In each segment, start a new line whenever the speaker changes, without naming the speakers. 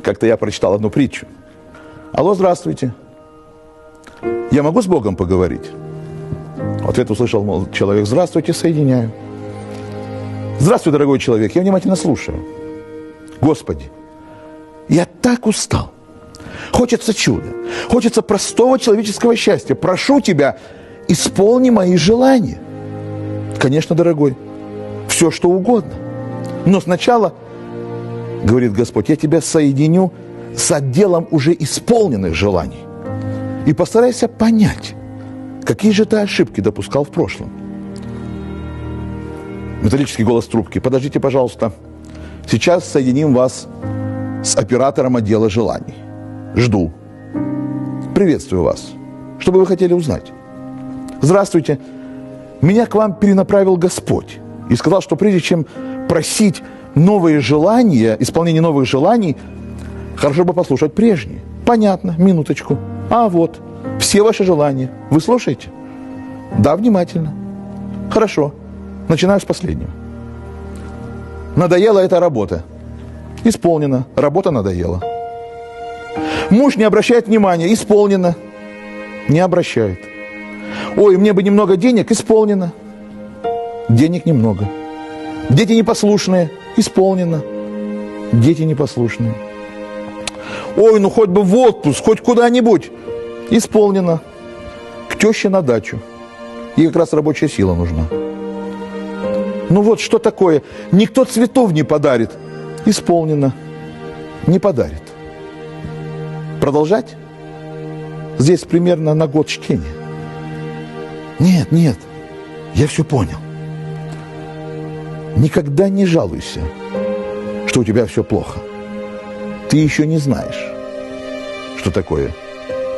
Как-то я прочитал одну притчу. Алло, здравствуйте. Я могу с Богом поговорить? В ответ услышал человек: здравствуйте, соединяю. Здравствуй, дорогой человек, я внимательно слушаю. Господи, я так устал. Хочется чуда, хочется простого человеческого счастья. Прошу Тебя, исполни мои желания. Конечно, дорогой, все, что угодно. Но сначала, говорит Господь, я тебя соединю с отделом уже исполненных желаний. И постарайся понять, какие же ты ошибки допускал в прошлом. Металлический голос трубки: подождите, пожалуйста, сейчас соединим вас с оператором отдела желаний. Жду. Приветствую вас. Что бы вы хотели узнать? Здравствуйте. Меня к вам перенаправил Господь и сказал, что прежде чем просить новые желания, исполнение новых желаний, хорошо бы послушать прежние. Понятно, минуточку. А вот, все ваши желания. Вы слушаете? Да, внимательно. Хорошо. Начинаю с последнего. Надоела эта работа. Исполнено. Работа надоела. Муж не обращает внимания. Исполнено. Не обращает. Ой, мне бы немного денег. Исполнено. Денег немного. Дети непослушные. Исполнено. Дети непослушные. Ой, ну хоть бы в отпуск, хоть куда-нибудь. Исполнено. К теще на дачу. Ей как раз рабочая сила нужна. Ну вот что такое? Никто цветов не подарит. Исполнено. Не подарит. Продолжать? Здесь примерно на год чтения. Нет, нет, я все понял. Никогда не жалуйся, что у тебя все плохо. Ты еще не знаешь, что такое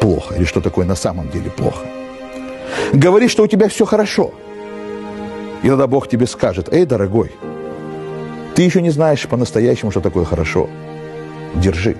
плохо или что такое на самом деле плохо. Говори, что у тебя все хорошо. И тогда Бог тебе скажет: эй, дорогой, ты еще не знаешь по-настоящему, что такое хорошо. Держи.